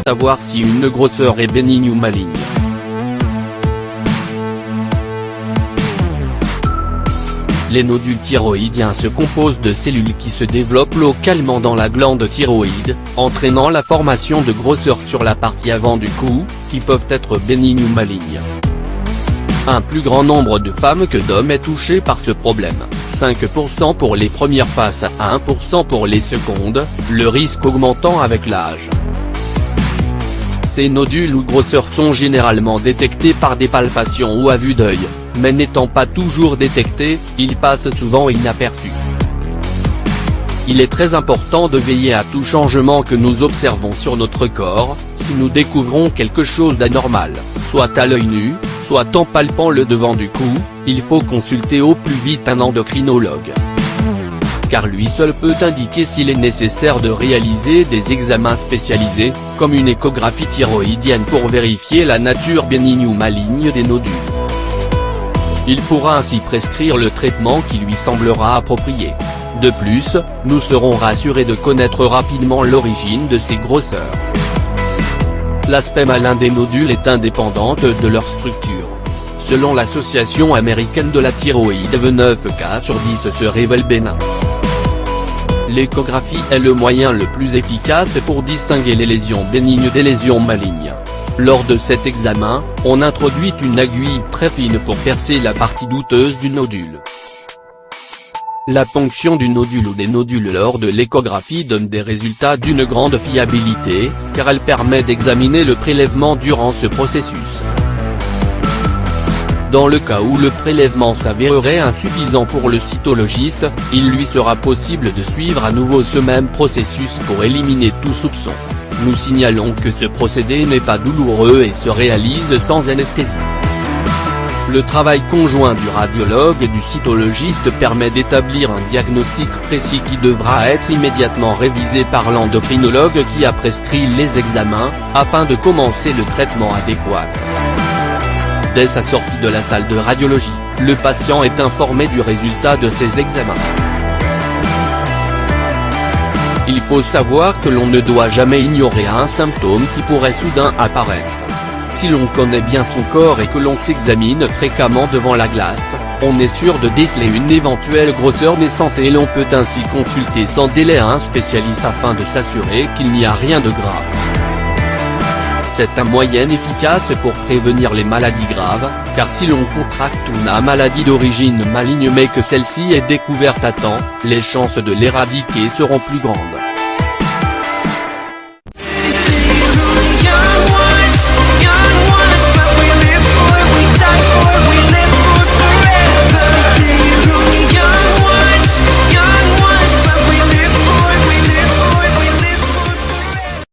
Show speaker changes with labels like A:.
A: Savoir si une grosseur est bénigne ou maligne. Les nodules thyroïdiens se composent de cellules qui se développent localement dans la glande thyroïde, entraînant la formation de grosseurs sur la partie avant du cou, qui peuvent être bénignes ou malignes. Un plus grand nombre de femmes que d'hommes est touché par ce problème, 5% pour les premières face à 1% pour les secondes, le risque augmentant avec l'âge. Ces nodules ou grosseurs sont généralement détectés par des palpations ou à vue d'œil, mais n'étant pas toujours détectés, ils passent souvent inaperçus. Il est très important de veiller à tout changement que nous observons sur notre corps. Si nous découvrons quelque chose d'anormal, soit à l'œil nu, soit en palpant le devant du cou, il faut consulter au plus vite un endocrinologue. Car lui seul peut indiquer s'il est nécessaire de réaliser des examens spécialisés, comme une échographie thyroïdienne pour vérifier la nature bénigne ou maligne des nodules. Il pourra ainsi prescrire le traitement qui lui semblera approprié. De plus, nous serons rassurés de connaître rapidement l'origine de ces grosseurs. L'aspect malin des nodules est indépendante de leur structure. Selon l'Association américaine de la thyroïde, 9 cas sur 10 se révèlent bénins. L'échographie est le moyen le plus efficace pour distinguer les lésions bénignes des lésions malignes. Lors de cet examen, on introduit une aiguille très fine pour percer la partie douteuse du nodule. La ponction du nodule ou des nodules lors de l'échographie donne des résultats d'une grande fiabilité, car elle permet d'examiner le prélèvement durant ce processus. Dans le cas où le prélèvement s'avérerait insuffisant pour le cytologiste, il lui sera possible de suivre à nouveau ce même processus pour éliminer tout soupçon. Nous signalons que ce procédé n'est pas douloureux et se réalise sans anesthésie. Le travail conjoint du radiologue et du cytologiste permet d'établir un diagnostic précis qui devra être immédiatement révisé par l'endocrinologue qui a prescrit les examens, afin de commencer le traitement adéquat. Dès sa sortie de la salle de radiologie, le patient est informé du résultat de ses examens. Il faut savoir que l'on ne doit jamais ignorer un symptôme qui pourrait soudain apparaître. Si l'on connaît bien son corps et que l'on s'examine fréquemment devant la glace, on est sûr de déceler une éventuelle grosseur naissante et l'on peut ainsi consulter sans délai un spécialiste afin de s'assurer qu'il n'y a rien de grave. C'est un moyen efficace pour prévenir les maladies graves, car si l'on contracte une maladie d'origine maligne mais que celle-ci est découverte à temps, les chances de l'éradiquer seront plus grandes.